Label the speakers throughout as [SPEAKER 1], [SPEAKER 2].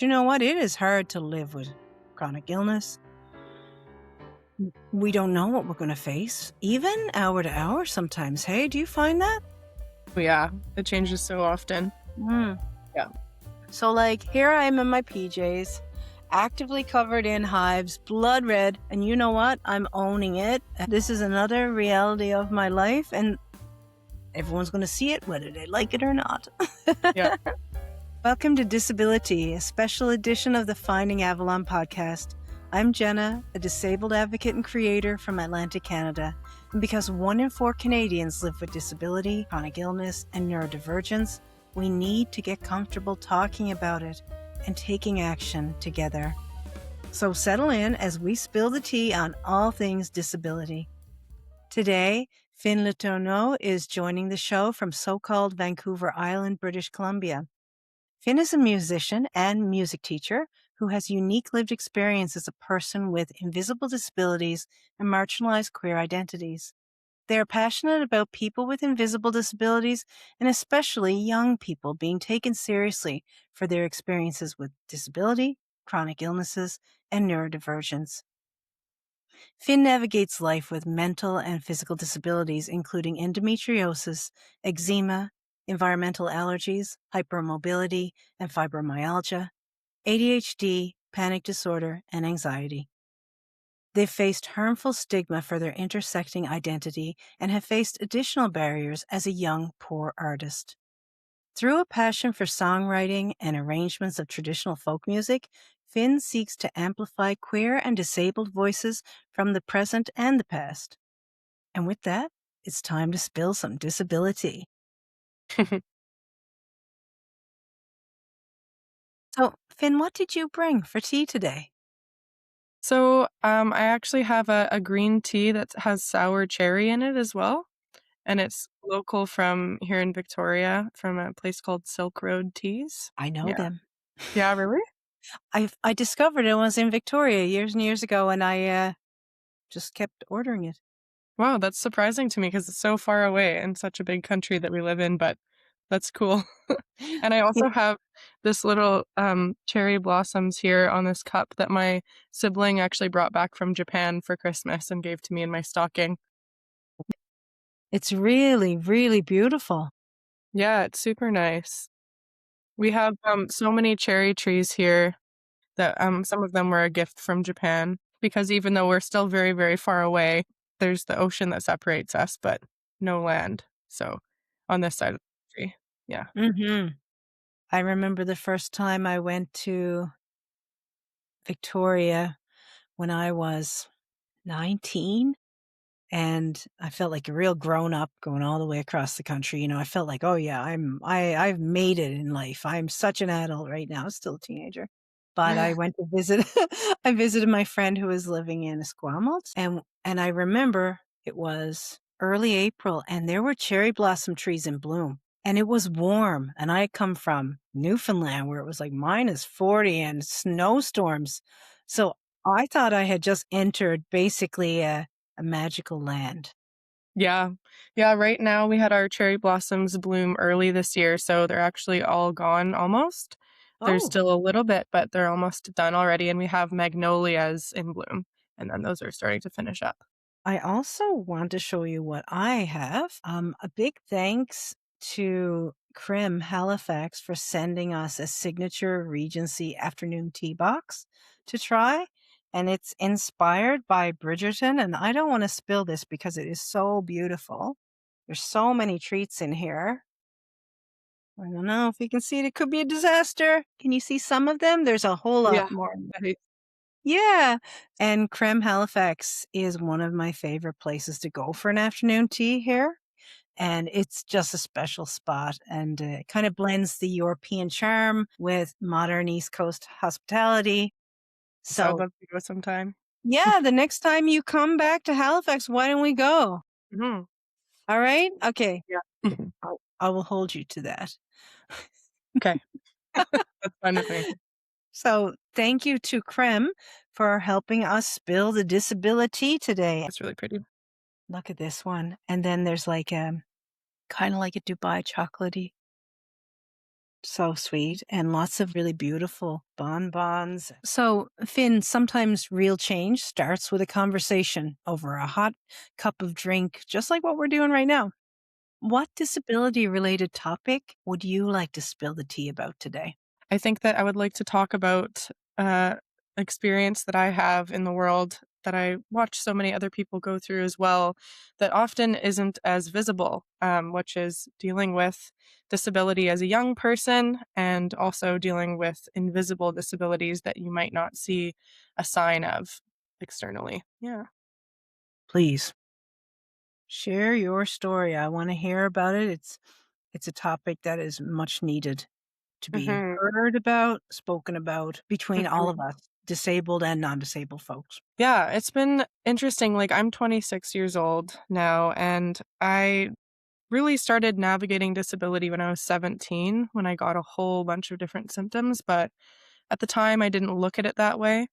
[SPEAKER 1] You know what? It is hard to live with chronic illness. We don't know what we're going to face, even hour to hour sometimes. Hey, do you find that?
[SPEAKER 2] Yeah, it changes so often.
[SPEAKER 1] Mm.
[SPEAKER 2] Yeah.
[SPEAKER 1] So, here I am in my PJs, actively covered in hives, blood red, and you know what? I'm owning it. This is another reality of my life, and everyone's going to see it, whether they like it or not.
[SPEAKER 2] Yeah.
[SPEAKER 1] Welcome to DisabiliTEA, a special edition of the Finding Avalon podcast. I'm Jenna, a disabled advocate and creator from Atlantic Canada. And because 1 in 4 Canadians live with disability, chronic illness, and neurodivergence, we need to get comfortable talking about it and taking action together. So settle in as we spill the tea on all things disability. Today, Letourneau is joining the show from so-called Vancouver Island, British Columbia. Finn is a musician and music teacher who has unique lived experience as a person with invisible disabilities and marginalized queer identities. They are passionate about people with invisible disabilities and especially young people being taken seriously for their experiences with disability, chronic illnesses, and neurodivergence. Finn navigates life with mental and physical disabilities, including endometriosis, eczema, environmental allergies, hypermobility, and fibromyalgia, ADHD, panic disorder, and anxiety. They've faced harmful stigma for their intersecting identity and have faced additional barriers as a young, poor artist. Through a passion for songwriting and arrangements of traditional folk music, Finn seeks to amplify queer and disabled voices from the present and the past. And with that, it's time to spill some disability. So, Finn, what did you bring for tea today?
[SPEAKER 2] So, I actually have a green tea that has sour cherry in it as well, and it's local from here in Victoria, from a place called Silk Road Teas.
[SPEAKER 1] I know
[SPEAKER 2] Yeah.
[SPEAKER 1] them.
[SPEAKER 2] Yeah, really?
[SPEAKER 1] I discovered it was in Victoria years and years ago, and I just kept ordering it.
[SPEAKER 2] Wow, that's surprising to me because it's so far away in such a big country that we live in, but that's cool. And I also have this little, cherry blossoms here on this cup that my sibling actually brought back from Japan for Christmas and gave to me in my stocking.
[SPEAKER 1] It's really, really beautiful.
[SPEAKER 2] Yeah, it's super nice. We have, so many cherry trees here that, some of them were a gift from Japan because even though we're still very, very far away, there's the ocean that separates us, but no land. So, on this side of the country. Yeah.
[SPEAKER 1] Mm-hmm. I remember the first time I went to Victoria when I was 19. And I felt like a real grown up going all the way across the country. I felt like, oh yeah, I've made it in life. I'm such an adult right now, still a teenager. But I went to visit, I visited my friend who was living in Esquimalt. And I remember it was early April and there were cherry blossom trees in bloom and it was warm. And I come from Newfoundland where it was like -40 and snowstorms. So I thought I had just entered basically a magical land.
[SPEAKER 2] Yeah. Yeah, right now we had our cherry blossoms bloom early this year, so they're actually all gone almost. There's
[SPEAKER 1] Oh,
[SPEAKER 2] still a little bit, but they're almost done already, and we have magnolias in bloom, and then those are starting to finish up.
[SPEAKER 1] I also want to show you what I have. A big thanks to Crim Halifax for sending us a signature Regency afternoon tea box to try. And it's inspired by Bridgerton. And I don't want to spill this because it is so beautiful. There's so many treats in here. I don't know if you can see it. It could be a disaster. Can you see some of them? There's a whole lot
[SPEAKER 2] Yeah.
[SPEAKER 1] more.
[SPEAKER 2] Right.
[SPEAKER 1] Yeah. And Creme Halifax is one of my favorite places to go for an afternoon tea here. And it's just a special spot and it kind of blends the European charm with modern East Coast hospitality.
[SPEAKER 2] So I'd
[SPEAKER 1] So,
[SPEAKER 2] love to go sometime.
[SPEAKER 1] yeah, the next time you come back to Halifax, why don't we go?
[SPEAKER 2] Mhm.
[SPEAKER 1] All right. Okay.
[SPEAKER 2] Yeah.
[SPEAKER 1] I will hold you to that.
[SPEAKER 2] Okay. That's fine with me.
[SPEAKER 1] So, thank you to Creme for helping us spill the disability today.
[SPEAKER 2] It's really pretty.
[SPEAKER 1] Look at this one. And then there's like a kind of like a Dubai chocolatey. So sweet, and lots of really beautiful bonbons. So, Finn, sometimes real change starts with a conversation over a hot cup of drink, just like what we're doing right now. What disability related topic would you like to spill the tea about today?
[SPEAKER 2] I think that I would like to talk about uh, experience that I have in the world that I watch so many other people go through as well that often isn't as visible, which is dealing with disability as a young person and also dealing with invisible disabilities that you might not see a sign of externally. Yeah.
[SPEAKER 1] Please share your story. I want to hear about it. It's a topic that is much needed to be
[SPEAKER 2] hmm
[SPEAKER 1] heard about, spoken about between all
[SPEAKER 2] hmm
[SPEAKER 1] of us, disabled and non-disabled folks.
[SPEAKER 2] Yeah, it's been interesting. Like, I'm 26 years old now, and I really started navigating disability when I was 17, when I got a whole bunch of different symptoms. But at the time, I didn't look at it that way.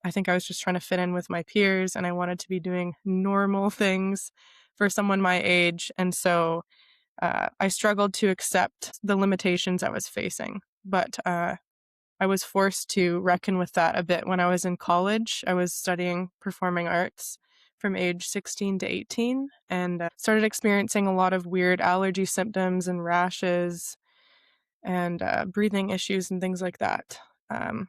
[SPEAKER 2] I think I was just trying to fit in with my peers and I wanted to be doing normal things for someone my age. And so I struggled to accept the limitations I was facing. But I was forced to reckon with that a bit when I was in college. I was studying performing arts from age 16 to 18 and started experiencing a lot of weird allergy symptoms and rashes and breathing issues and things like that. Um,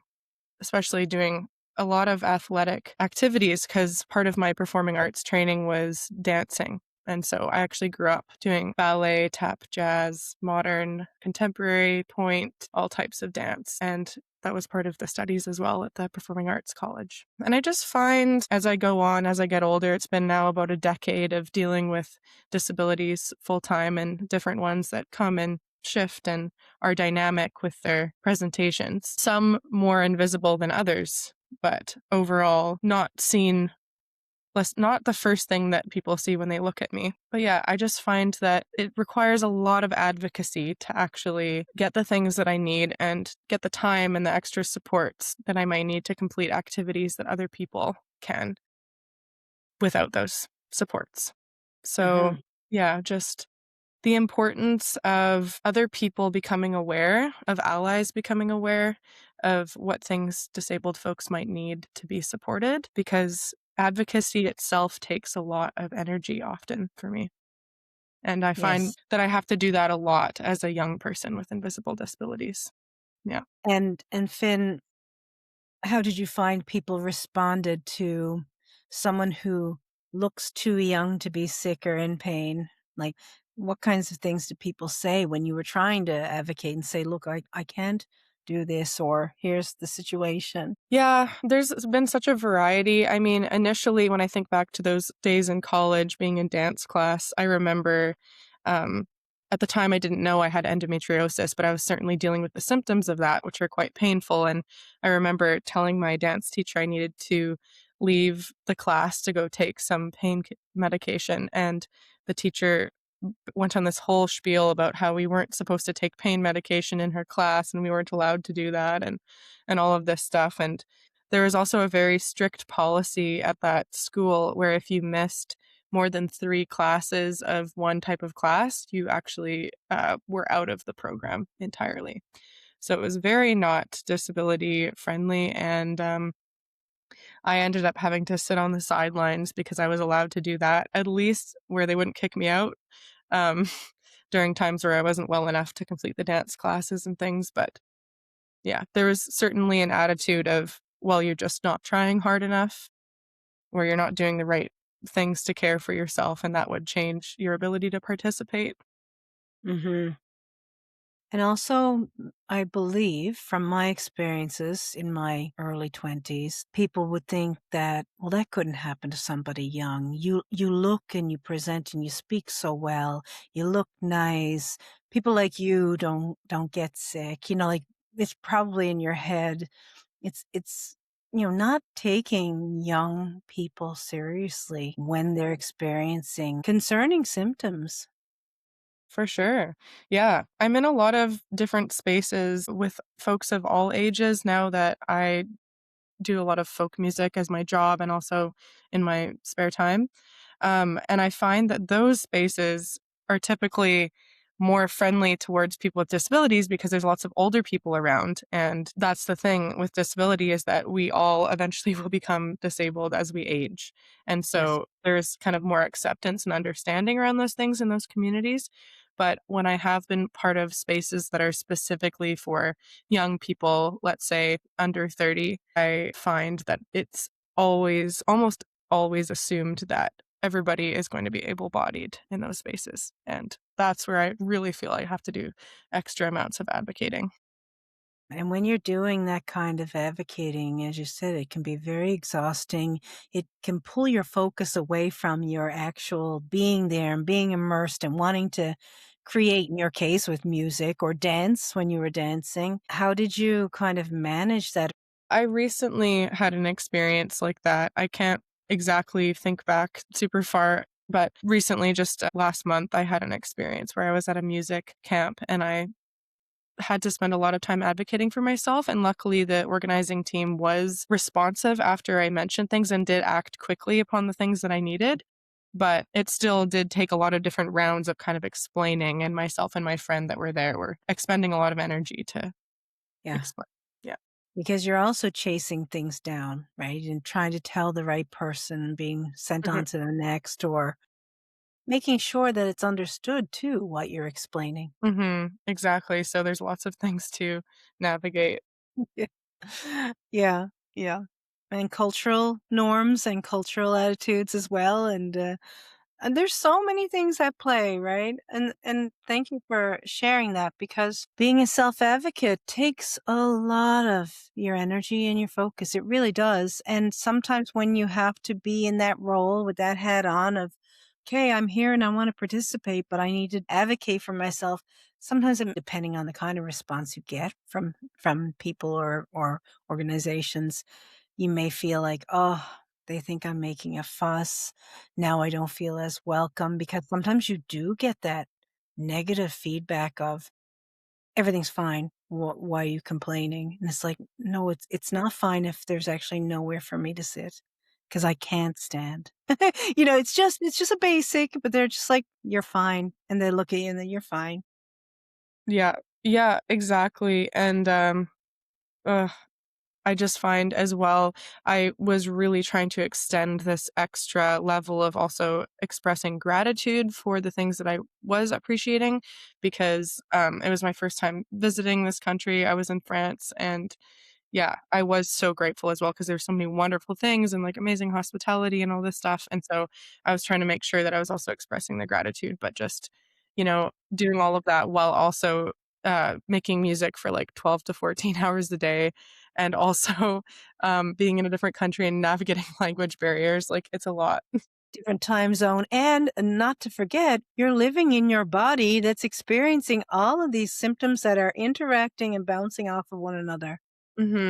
[SPEAKER 2] Especially doing a lot of athletic activities because part of my performing arts training was dancing. And so I actually grew up doing ballet, tap, jazz, modern, contemporary, point, all types of dance. And that was part of the studies as well at the Performing Arts College. And I just find as I go on, as I get older, it's been now about a decade of dealing with disabilities full time and different ones that come and shift and are dynamic with their presentations. Some more invisible than others, but overall not seen not the first thing that people see when they look at me. But yeah, I just find that it requires a lot of advocacy to actually get the things that I need and get the time and the extra supports that I might need to complete activities that other people can without those supports. So
[SPEAKER 1] Mhm.
[SPEAKER 2] yeah, just the importance of other people becoming aware, of allies becoming aware of what things disabled folks might need to be supported, because advocacy itself takes a lot of energy often for me. And I find
[SPEAKER 1] Yes.
[SPEAKER 2] that I have to do that a lot as a young person with invisible disabilities. Yeah.
[SPEAKER 1] And Finn, how did you find people responded to someone who looks too young to be sick or in pain? Like, what kinds of things did people say when you were trying to advocate and say, look, I can't do this, or here's the situation?
[SPEAKER 2] Yeah, there's been such a variety. I mean, initially, when I think back to those days in college being in dance class, I remember um, at the time I didn't know I had endometriosis, but I was certainly dealing with the symptoms of that, which are quite painful. And I remember telling my dance teacher I needed to leave the class to go take some medication. And the teacher went on this whole spiel about how we weren't supposed to take pain medication in her class and we weren't allowed to do that and all of this stuff. And there was also a very strict policy at that school where if you missed more than 3 classes of one type of class, you actually were out of the program entirely. So it was very not disability friendly. And I ended up having to sit on the sidelines because I was allowed to do that, at least where they wouldn't kick me out um, during times where I wasn't well enough to complete the dance classes and things. But yeah, there was certainly an attitude of, well, you're just not trying hard enough, or you're not doing the right things to care for yourself, and that would change your ability to participate.
[SPEAKER 1] Hmm. And also, I believe from my experiences in my early 20s, people would think that, well, that couldn't happen to somebody young. You look and you present and you speak so well. You look nice. People like you don't get sick. Like it's probably in your head. It's not taking young people seriously when they're experiencing concerning symptoms.
[SPEAKER 2] For sure. Yeah. I'm in a lot of different spaces with folks of all ages now that I do a lot of folk music as my job and also in my spare time. And I find that those spaces are typically more friendly towards people with disabilities because there's lots of older people around. And that's the thing with disability is that we all eventually will become disabled as we age. And
[SPEAKER 1] Yes.
[SPEAKER 2] so there's kind of more acceptance and understanding around those things in those communities. But when I have been part of spaces that are specifically for young people, let's say under 30, I find that it's almost always assumed that everybody is going to be able-bodied in those spaces, and that's where I really feel I have to do extra amounts of advocating.
[SPEAKER 1] And when you're doing that kind of advocating, as you said, it can be very exhausting. It can pull your focus away from your actual being there and being immersed and wanting to create, in your case, with music or dance when you were dancing. How did you kind of manage that?
[SPEAKER 2] I recently had an experience like that. I can't exactly think back super far, but recently, just last month, I had an experience where I was at a music camp and I had to spend a lot of time advocating for myself, and luckily the organizing team was responsive after I mentioned things and did act quickly upon the things that I needed, but it still did take a lot of different rounds of kind of explaining, and myself and my friend that were there were expending a lot of energy to
[SPEAKER 1] Yeah.
[SPEAKER 2] explain. Yeah.
[SPEAKER 1] Because you're also chasing things down, right? And trying to tell the right person and being sent
[SPEAKER 2] Mhm,
[SPEAKER 1] on to the next, or making sure that it's understood too, what you're explaining.
[SPEAKER 2] exactly, so there's lots of things to navigate.
[SPEAKER 1] Yeah. Yeah, yeah. And cultural norms and cultural attitudes as well, and there's so many things at play, right? And thank you for sharing that because being a self-advocate takes a lot of your energy and your focus. It really does. And sometimes when you have to be in that role with that hat on of, okay, I'm here and I want to participate, but I need to advocate for myself. Sometimes depending on the kind of response you get from people or organizations, you may feel like, "Oh, they think I'm making a fuss. Now I don't feel as welcome," because sometimes you do get that negative feedback of, "Everything's fine. Why are you complaining?" And it's like, "No, it's not fine if there's actually nowhere for me to sit because I can't stand." It's just a basic, but they're just like, "You're fine." And they look at you and then, "You're fine."
[SPEAKER 2] Yeah, yeah, exactly, and, ugh, I just find as well, I was really trying to extend this extra level of also expressing gratitude for the things that I was appreciating because, it was my first time visiting this country. I was in France, and yeah, I was so grateful as well because there's so many wonderful things and, like, amazing hospitality and all this stuff, and so I was trying to make sure that I was also expressing the gratitude, but just, doing all of that while also, making music for, like, 12 to 14 hours a day, and also, being in a different country and navigating language barriers, like, it's a lot.
[SPEAKER 1] Different time zone, and not to forget, you're living in your body that's experiencing all of these symptoms that are interacting and bouncing off of one another.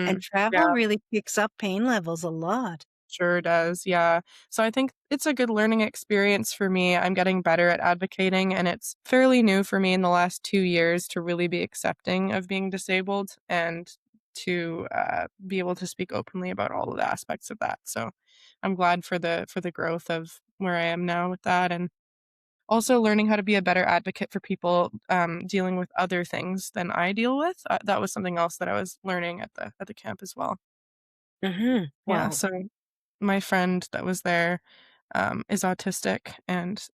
[SPEAKER 1] And
[SPEAKER 2] Mhm.
[SPEAKER 1] travel
[SPEAKER 2] Yeah.
[SPEAKER 1] really picks up pain levels a lot.
[SPEAKER 2] Sure does, yeah. So I think it's a good learning experience for me. I'm getting better at advocating, and it's fairly new for me in the last 2 years to really be accepting of being disabled and to, be able to speak openly about all of the aspects of that. So I'm glad for the growth of where I am now with that, and also learning how to be a better advocate for people, dealing with other things than I deal with. That was something else that I was learning at the camp as well.
[SPEAKER 1] Mhm.
[SPEAKER 2] Yeah,
[SPEAKER 1] Wow.
[SPEAKER 2] so my friend that was there, is autistic, and,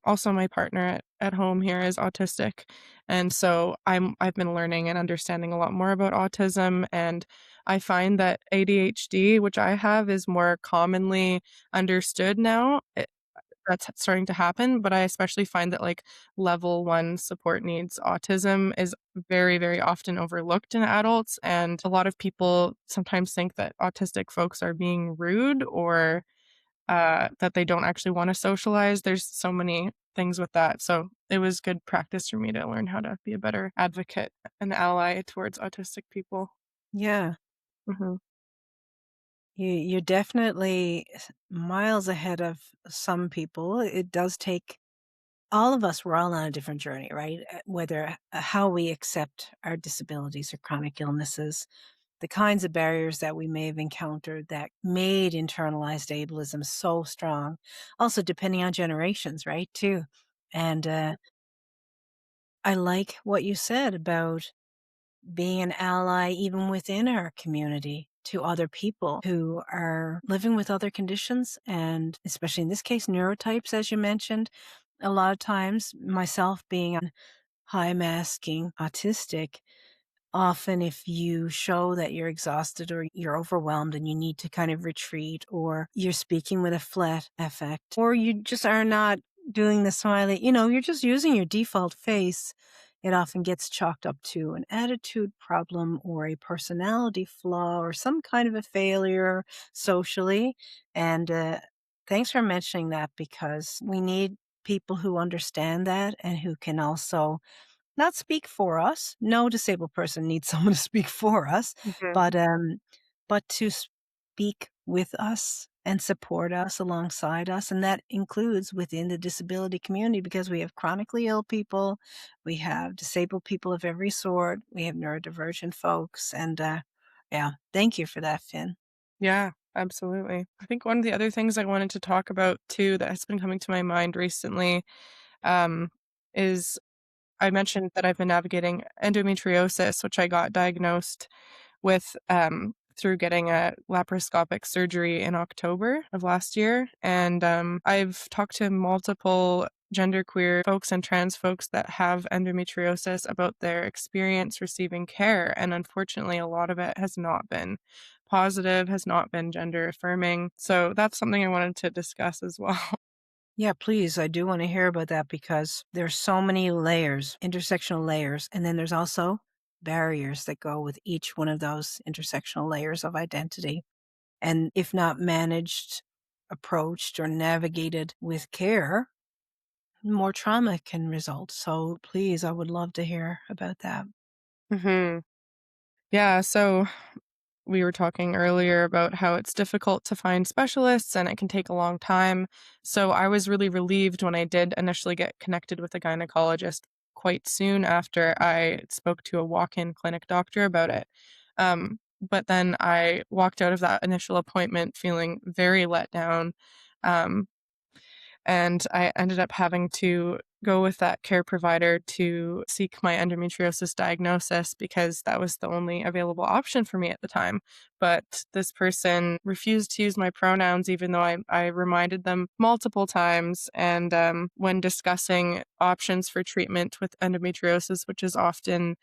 [SPEAKER 2] also my partner at home here is autistic, and so I've been learning and understanding a lot more about autism, and I find that ADHD, which I have, is more commonly understood now. That's starting to happen, but I especially find that, like, level 1 support needs autism is very, very often overlooked in adults, and a lot of people sometimes think that autistic folks are being rude or, that they don't actually wanna socialize. There's so many things with that, so it was good practice for me to learn how to be a better advocate and ally towards autistic people.
[SPEAKER 1] Yeah.
[SPEAKER 2] Mhm.
[SPEAKER 1] You're definitely miles ahead of some people. It does take all of us, we're all on a different journey, right? Whether how we accept our disabilities or chronic illnesses, the kinds of barriers that we may have encountered that made internalized ableism so strong. Also, depending on generations, right? Too. And I like what you said about being an ally even within our community to other people who are living with other conditions, and especially in this case, neurotypes, as you mentioned. A lot of times, myself being high masking autistic, often if you show that you're exhausted or you're overwhelmed and you need to kind of retreat, or you're speaking with a flat affect, or you just are not doing the smiley, you're just using your default face, it often gets chalked up to an attitude problem or a personality flaw or some kind of a failure socially. And thanks for mentioning that, because we need people who understand that and who can also not speak for us. No disabled person needs someone to speak for us,
[SPEAKER 2] Mhm.
[SPEAKER 1] but to speak with us and support us alongside us, and that includes within the disability community, because we have chronically ill people, we have disabled people of every sort, we have neurodivergent folks, and yeah, thank you for that, Finn.
[SPEAKER 2] Yeah, absolutely. I think one of the other things I wanted to talk about too that has been coming to my mind recently, um, is I mentioned that I've been navigating endometriosis, which I got diagnosed with through getting a laparoscopic surgery in October of last year. And I've talked to multiple genderqueer folks and trans folks that have endometriosis about their experience receiving care. And unfortunately, a lot of it has not been positive, has not been gender affirming. So that's something I wanted to discuss as well.
[SPEAKER 1] Yeah, please. I do want to hear about that, because there's so many layers, intersectional layers, and then there's also barriers that go with each one of those intersectional layers of identity. And if not managed, approached, or navigated with care, more trauma can result. So please, I would love to hear about that.
[SPEAKER 2] hmm Yeah. So we were talking earlier about how it's difficult to find specialists and it can take a long time. So I was really relieved when I did initially get connected with a gynecologist quite soon after I spoke to a walk in clinic doctor about it. But then I walked out of that initial appointment feeling very let down. Um, and I ended up having to go with that care provider to seek my endometriosis diagnosis because that was the only available option for me at the time. But this person refused to use my pronouns, even though I reminded them multiple times. And when discussing options for treatment with endometriosis, which is often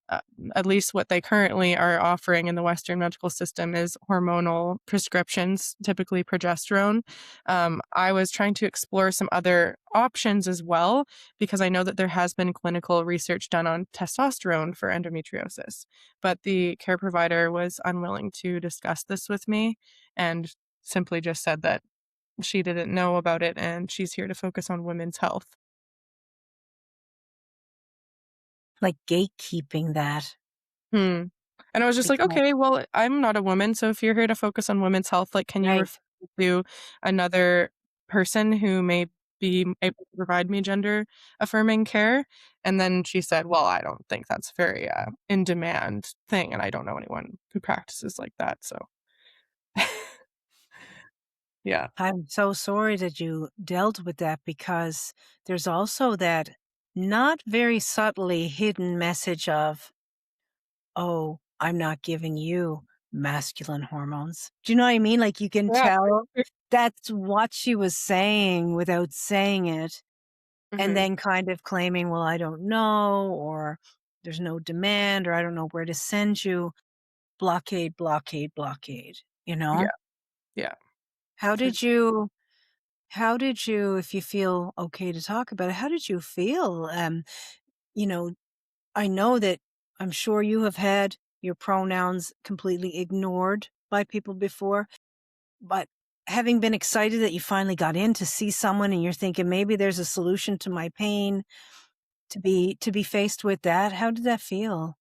[SPEAKER 2] uh, at least what they currently are offering in the Western medical system is hormonal prescriptions, typically progesterone. I was trying to explore some other options as well, because I know that there has been clinical research done on testosterone for endometriosis. But the care provider was unwilling to discuss this with me and simply just said that she didn't know about it and she's here to focus on women's health.
[SPEAKER 1] Like gatekeeping that,
[SPEAKER 2] Hmm. And I was just like,
[SPEAKER 1] because,
[SPEAKER 2] "Okay, well, I'm not a woman, so if you're here to focus on women's health, like, can you
[SPEAKER 1] right.
[SPEAKER 2] refer to another person who may be able to provide me gender affirming care?" And then she said, "Well, I don't think that's very, in demand thing, and I don't know anyone who practices like that." So, yeah.
[SPEAKER 1] I'm so sorry that you dealt with that, because there's also that not very subtly hidden message of, oh, I'm not giving you masculine hormones. Do you know what I mean? Like, you can
[SPEAKER 2] Yeah.
[SPEAKER 1] tell that's what she was saying without saying it, and
[SPEAKER 2] Mhm.
[SPEAKER 1] then kind of claiming, well, I don't know, or there's no demand, or I don't know where to send you. Blockade, blockade, blockade, you
[SPEAKER 2] Yeah,
[SPEAKER 1] know?
[SPEAKER 2] yeah.
[SPEAKER 1] How
[SPEAKER 2] For
[SPEAKER 1] did you how did you, if you feel okay to talk about it, how did you feel? You know, I know that I'm sure you have had your pronouns completely ignored by people before, but having been excited that you finally got in to see someone and you're thinking maybe there's a solution to my pain, to be faced with that, how did that feel?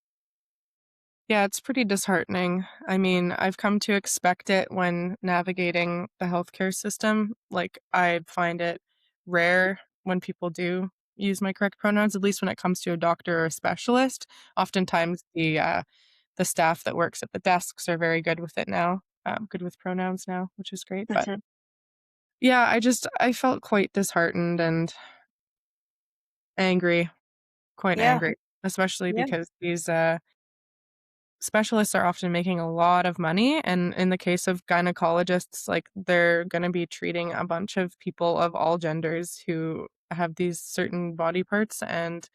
[SPEAKER 2] Yeah, it's pretty disheartening. I mean, I've come to expect it when navigating the healthcare system. Like, I find it rare when people do use my correct pronouns, at least when it comes to a doctor or a specialist. Oftentimes, the staff that works at the desks are very good with it now, good with pronouns now, which is great. But
[SPEAKER 1] Mhm.
[SPEAKER 2] yeah, I felt quite disheartened and angry. quite
[SPEAKER 1] Yeah.
[SPEAKER 2] angry, especially
[SPEAKER 1] Yeah.
[SPEAKER 2] because these specialists are often making a lot of money, and in the case of gynecologists, like, they're gonna be treating a bunch of people of all genders who have these certain body parts, and,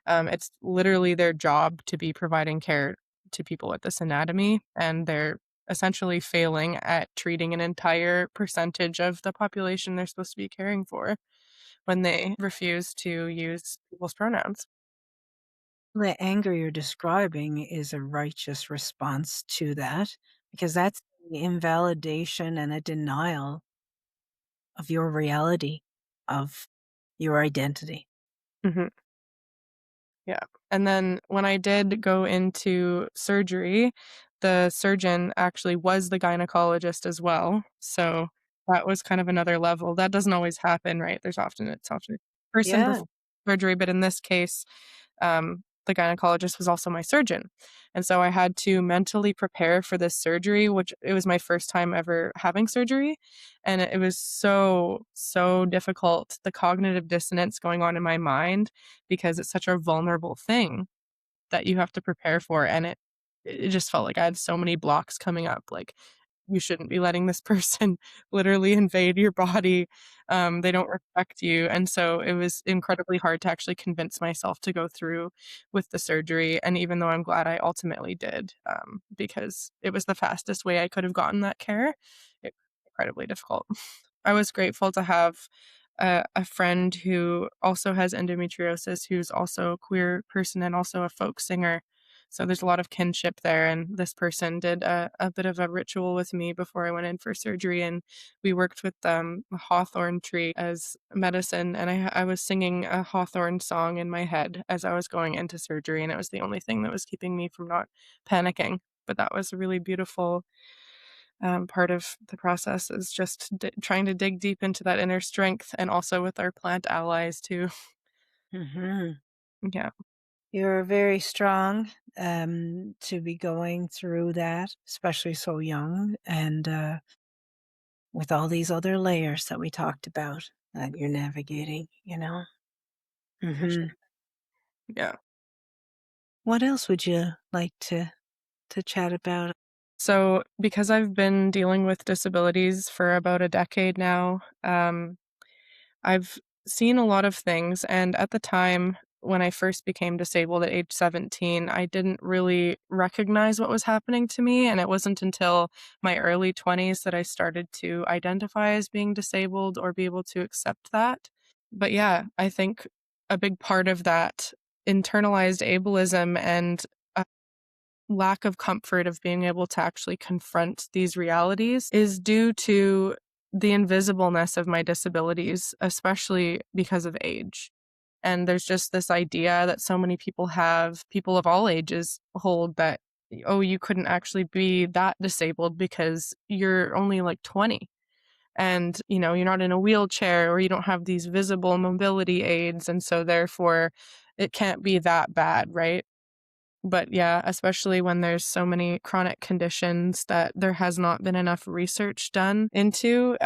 [SPEAKER 2] it's literally their job to be providing care to people with this anatomy, and they're essentially failing at treating an entire percentage of the population they're supposed to be caring for when they refuse to use people's pronouns.
[SPEAKER 1] The anger you're describing is a righteous response to that because that's the invalidation and a denial of your reality, of your identity.
[SPEAKER 2] Mhm. Yeah, and then when I did go into surgery, the surgeon actually was the gynecologist as well, so that was kind of another level. That doesn't always happen, right? It's often person
[SPEAKER 1] Yeah.
[SPEAKER 2] before surgery, but in this case, the gynecologist was also my surgeon, and so I had to mentally prepare for this surgery, which it was my first time ever having surgery, and it was so, so difficult, the cognitive dissonance going on in my mind because it's such a vulnerable thing that you have to prepare for, and it just felt like I had so many blocks coming up, like, you shouldn't be letting this person literally invade your body, they don't respect you, and so it was incredibly hard to actually convince myself to go through with the surgery, and even though I'm glad I ultimately did, because it was the fastest way I could have gotten that care, it was incredibly difficult. I was grateful to have a friend who also has endometriosis, who's also a queer person and also a folk singer. So there's a lot of kinship there. And this person did a bit of a ritual with me before I went in for surgery. And we worked with a hawthorn tree as medicine. And I was singing a hawthorn song in my head as I was going into surgery. And it was the only thing that was keeping me from not panicking. But that was a really beautiful part of the process is just trying to dig deep into that inner strength and also with our plant allies too.
[SPEAKER 1] Mhm.
[SPEAKER 2] Yeah.
[SPEAKER 1] You're very strong, to be going through that, especially so young and, with all these other layers that we talked about that you're navigating, you know?
[SPEAKER 2] For sure.
[SPEAKER 1] Mhm.
[SPEAKER 2] Yeah.
[SPEAKER 1] What else would you like to chat about?
[SPEAKER 2] So because I've been dealing with disabilities for about a decade now, I've seen a lot of things, and at the time when I first became disabled at age 17, I didn't really recognize what was happening to me, and it wasn't until my early 20s that I started to identify as being disabled or be able to accept that. But yeah, I think a big part of that internalized ableism and lack of comfort of being able to actually confront these realities is due to the invisibleness of my disabilities, especially because of age. And there's just this idea that so many people have, people of all ages hold that, oh, you couldn't actually be that disabled because you're only like 20 and, you're not in a wheelchair or you don't have these visible mobility aids. And so therefore it can't be that bad, right? But yeah, especially when there's so many chronic conditions that there has not been enough research done into,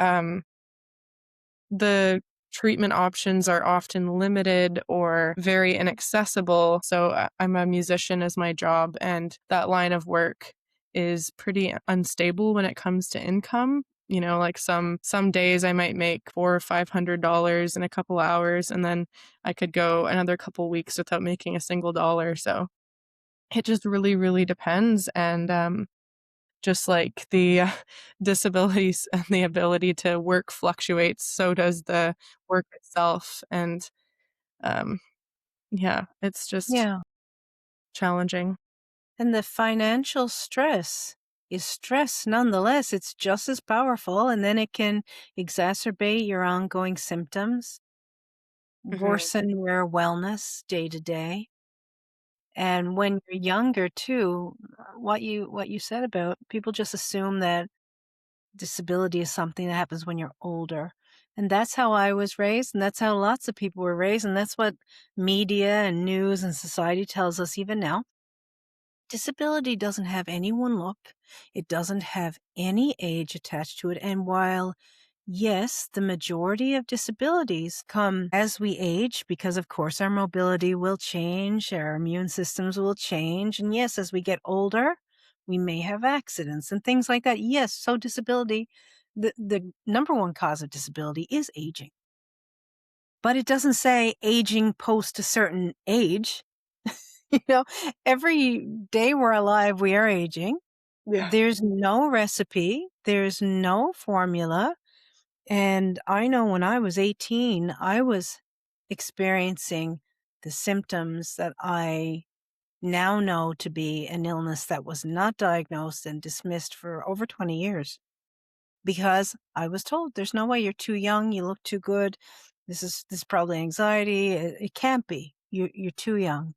[SPEAKER 2] the treatment options are often limited or very inaccessible. So I'm a musician as my job, and that line of work is pretty unstable when it comes to income. Like some days I might make $400 or $500 in a couple hours, and then I could go another couple weeks without making a single dollar. So it just really, really depends, and, just like the, disabilities and the ability to work fluctuates, so does the work itself, and, um, yeah, it's just
[SPEAKER 1] Yeah,
[SPEAKER 2] challenging.
[SPEAKER 1] and the financial stress is stress nonetheless, it's just as powerful, and then it can exacerbate your ongoing symptoms,
[SPEAKER 2] Mhm.
[SPEAKER 1] worsen your wellness day to day. And when you're younger too, what you said about people just assume that disability is something that happens when you're older. And that's how I was raised, and that's how lots of people were raised, and that's what media and news and society tells us even now. Disability doesn't have any one look. It doesn't have any age attached to it. And while yes, the majority of disabilities come as we age because, of course, our mobility will change, our immune systems will change. And yes, as we get older, we may have accidents and things like that. Yes, so disability, the number one cause of disability is aging. But it doesn't say aging post a certain age. You know, every day we're alive, we are aging.
[SPEAKER 2] Yeah.
[SPEAKER 1] There's no recipe, there's no formula. And I know when I was 18, I was experiencing the symptoms that I now know to be an illness that was not diagnosed and dismissed for over 20 years because I was told there's no way, you're too young, you look too good. This is probably anxiety. It can't be. You're too young.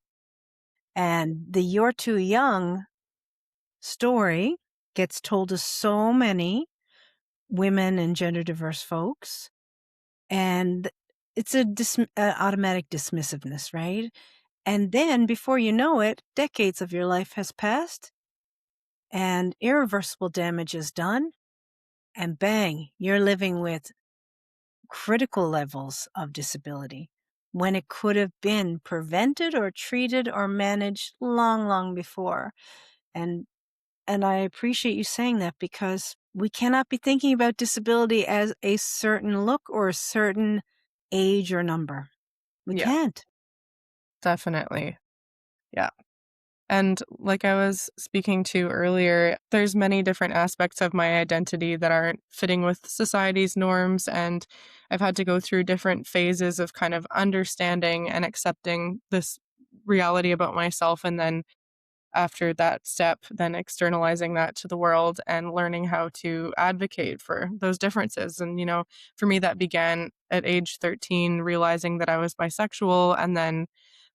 [SPEAKER 1] And the "you're too young" story gets told to so many women and gender diverse folks. And it's a automatic dismissiveness, right? And then before you know it, decades of your life has passed and irreversible damage is done. And bang, you're living with critical levels of disability when it could have been prevented or treated or managed long, long before. And And I appreciate you saying that because we cannot be thinking about disability as a certain look or a certain age or number. We
[SPEAKER 2] Yeah,
[SPEAKER 1] can't.
[SPEAKER 2] definitely. Yeah. And like I was speaking to earlier, there's many different aspects of my identity that aren't fitting with society's norms. And I've had to go through different phases of kind of understanding and accepting this reality about myself. And then after that step, then externalizing that to the world and learning how to advocate for those differences. And, for me, that began at age 13, realizing that I was bisexual. And then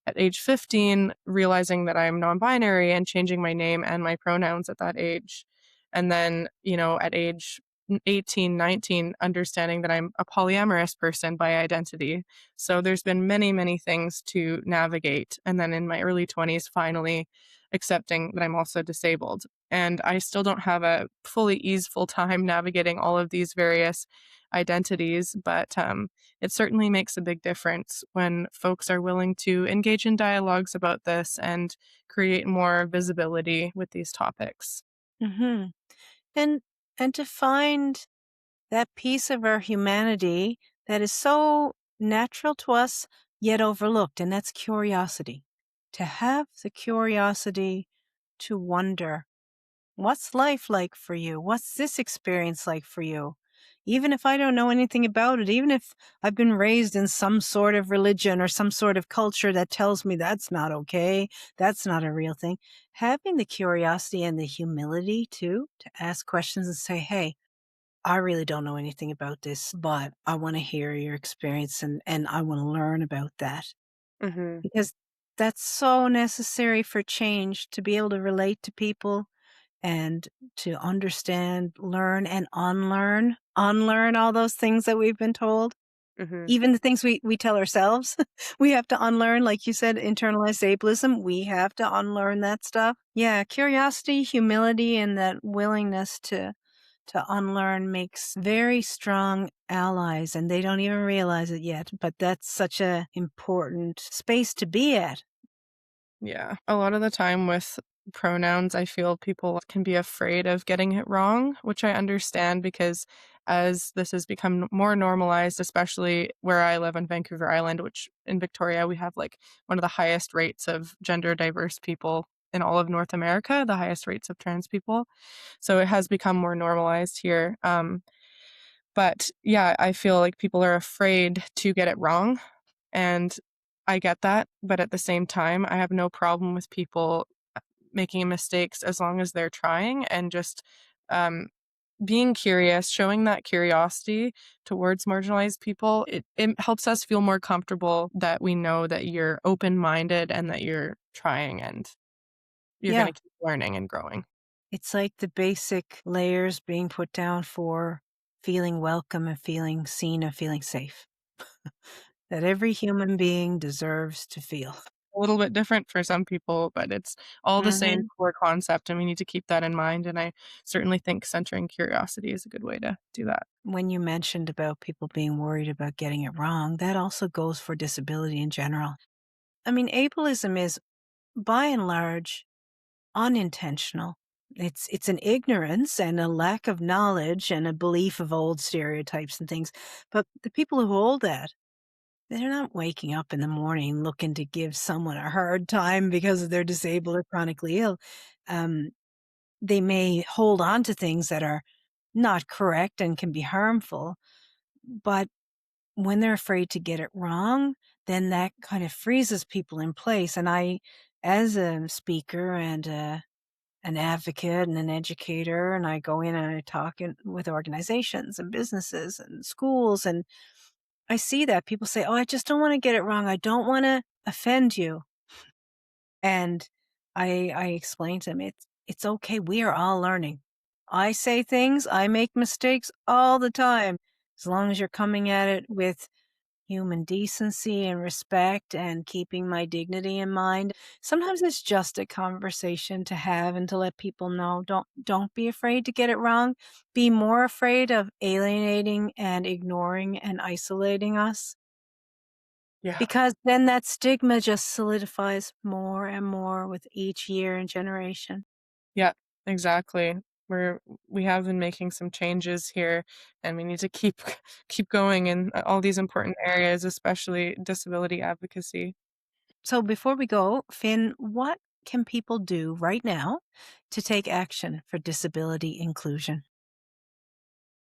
[SPEAKER 2] at age 15, realizing that I'm non-binary and changing my name and my pronouns at that age. And then, at age 18, 19, understanding that I'm a polyamorous person by identity. So there's been many, many things to navigate. And then in my early 20s, finally accepting that I'm also disabled. And I still don't have a fully easeful time navigating all of these various identities, but it certainly makes a big difference when folks are willing to engage in dialogues about this and create more visibility with these topics.
[SPEAKER 1] Hmm. And and to find that piece of our humanity that is so natural to us yet overlooked, and that's curiosity. To have the curiosity to wonder, what's life like for you? What's this experience like for you? Even if I don't know anything about it, even if I've been raised in some sort of religion or some sort of culture that tells me that's not okay, that's not a real thing, having the curiosity and the humility too to ask questions and say, hey, I really don't know anything about this, but I want to hear your experience and I want to learn about that
[SPEAKER 2] Hmm.
[SPEAKER 1] because that's so necessary for change to be able to relate to people and to understand, learn, and unlearn all those things that we've been told.
[SPEAKER 2] Hmm.
[SPEAKER 1] Even the things we tell ourselves, we have to unlearn. Like you said, internalized ableism, we have to unlearn that stuff. Yeah, curiosity, humility, and that willingness to unlearn makes very strong allies, and they don't even realize it yet. But that's such a important space to be at.
[SPEAKER 2] Yeah. A lot of the time with pronouns, I feel people can be afraid of getting it wrong, which I understand because as this has become more normalized, especially where I live on Vancouver Island, which in Victoria, we have like one of the highest rates of gender diverse people in all of North America, the highest rates of trans people. So it has become more normalized here. But yeah, I feel like people are afraid to get it wrong. And I get that. But at the same time, I have no problem with people making mistakes as long as they're trying and just um, being curious, showing that curiosity towards marginalized people. It helps us feel more comfortable that we know that you're open minded and that you're trying and you're going
[SPEAKER 1] Yeah,
[SPEAKER 2] to keep learning and growing.
[SPEAKER 1] it's like the basic layers being put down for feeling welcome and feeling seen and feeling safe that every human being deserves to feel.
[SPEAKER 2] a little bit different for some people, but it's all the same
[SPEAKER 1] Mhm.
[SPEAKER 2] core concept, and we need to keep that in mind, and I certainly think centering curiosity is a good way to do that.
[SPEAKER 1] When you mentioned about people being worried about getting it wrong, that also goes for disability in general. I mean, ableism is by and large unintentional. It's an ignorance and a lack of knowledge and a belief of old stereotypes and things. But the people who hold that, they're not waking up in the morning looking to give someone a hard time because they're disabled or chronically ill. Um, they may hold on to things that are not correct and can be harmful, but when they're afraid to get it wrong, then that kind of freezes people in place. And I, as a speaker and an advocate and an educator, and I go in and I talk with organizations and businesses and schools, and I see that people say, "Oh, I just don't want to get it wrong. I don't want to offend you." And I explain to them, it's okay. We are all learning. I say things, I make mistakes all the time. As long as you're coming at it with human decency and respect and keeping my dignity in mind. Sometimes it's just a conversation to have and to let people know, don't be afraid to get it wrong. Be more afraid of alienating and ignoring and isolating us,
[SPEAKER 2] Yeah.
[SPEAKER 1] because then that stigma just solidifies more and more with each year and generation.
[SPEAKER 2] Yeah, exactly. We have been making some changes here, and we need to keep keep going in all these important areas, especially disability advocacy.
[SPEAKER 1] So before we go, Finn, what can people do right now to take action for disability inclusion?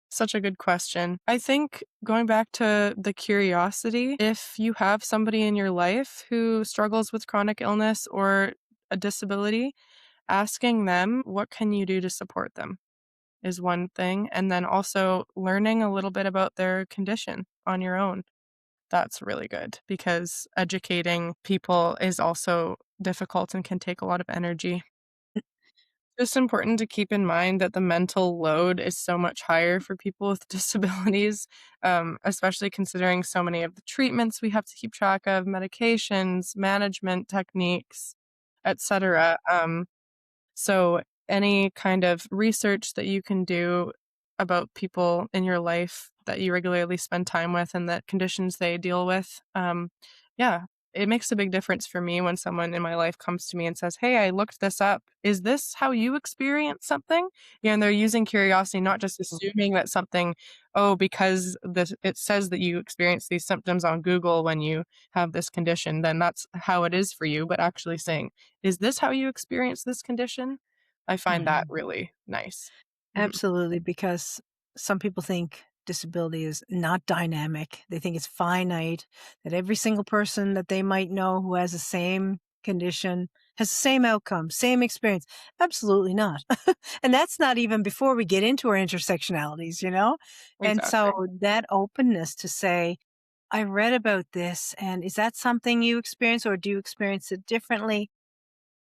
[SPEAKER 2] Such a good question. I think going back to the curiosity, if you have somebody in your life who struggles with chronic illness or a disability, asking them, what can you do to support them is one thing. And then also learning a little bit about their condition on your own. That's really good because educating people is also difficult and can take a lot of energy. Just important to keep in mind that the mental load is so much higher for people with disabilities, especially considering so many of the treatments we have to keep track of, medications, management techniques, etc. So any kind of research that you can do about people in your life that you regularly spend time with and the conditions they deal with, yeah, it makes a big difference for me when someone in my life comes to me and says, "Hey, I looked this up. Is this how you experience something?" Yeah, and they're using curiosity, not just assuming that something, oh, because this it says that you experience these symptoms on Google when you have this condition, then that's how it is for you, but actually saying, "Is this how you experience this condition?" I find that
[SPEAKER 1] Mhm.
[SPEAKER 2] really nice. Mhm.
[SPEAKER 1] Absolutely, because some people think disability is not dynamic. They think it's finite, that every single person that they might know who has the same condition has the same outcome, same experience. Absolutely not. And that's not even before we get into our intersectionalities, you know? And so
[SPEAKER 2] Exactly.
[SPEAKER 1] that openness to say, I read about this, and is that something you experience or do you experience it differently?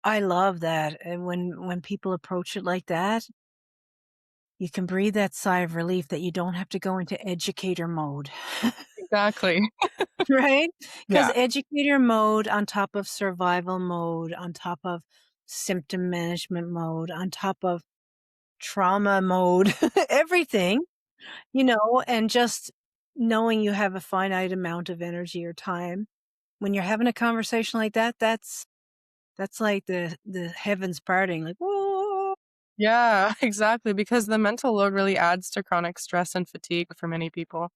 [SPEAKER 1] I love that. And when people approach it like that, you can breathe that sigh of relief that you don't have to go into educator mode,
[SPEAKER 2] Exactly.
[SPEAKER 1] right? Because
[SPEAKER 2] Yeah.
[SPEAKER 1] educator mode on top of survival mode, on top of symptom management mode, on top of trauma mode, everything, and just knowing you have a finite amount of energy or time. When you're having a conversation like that, that's like the heavens parting, like, "Whoa."
[SPEAKER 2] Yeah, exactly, because the mental load really adds to chronic stress and fatigue for many people.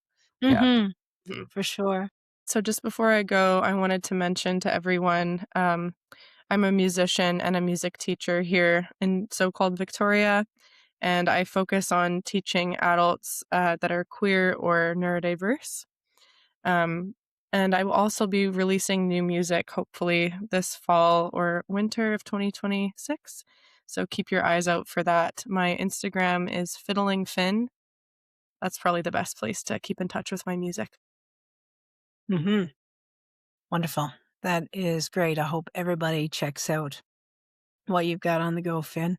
[SPEAKER 2] Yeah.
[SPEAKER 1] Mhm.
[SPEAKER 2] Mhm.
[SPEAKER 1] For sure.
[SPEAKER 2] So just before I go, I wanted to mention to everyone, I'm a musician and a music teacher here in so-called Victoria, and I focus on teaching adults that are queer or neurodiverse. Um, and I will also be releasing new music hopefully this fall or winter of 2026. So keep your eyes out for that. My Instagram is Fiddling Finn. That's probably the best place to keep in touch with my music.
[SPEAKER 1] Mhm. Wonderful. That is great. I hope everybody checks out what you've got on the go, Finn.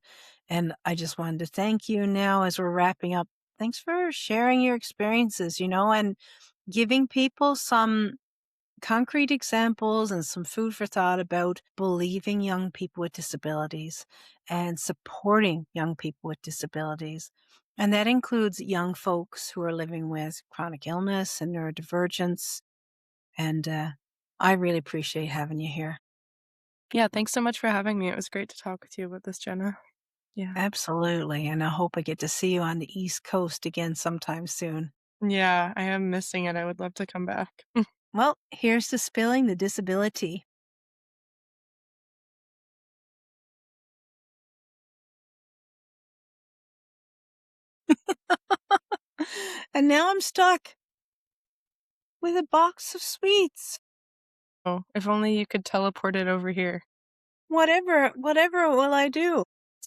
[SPEAKER 1] And I just wanted to thank you now as we're wrapping up. Thanks for sharing your experiences, and giving people some concrete examples and some food for thought about believing young people with disabilities and supporting young people with disabilities. And that includes young folks who are living with chronic illness and neurodivergence. And I really appreciate having you here.
[SPEAKER 2] Yeah, thanks so much for having me. It was great to talk with you about this, Jenna. Yeah.
[SPEAKER 1] Absolutely. And I hope I get to see you on the East Coast again sometime soon.
[SPEAKER 2] Yeah, I am missing it. I would love to come back.
[SPEAKER 1] Well, here's to spilling the disability. And now I'm stuck with a box of sweets.
[SPEAKER 2] Oh, if only you could teleport it over here.
[SPEAKER 1] Whatever will I do?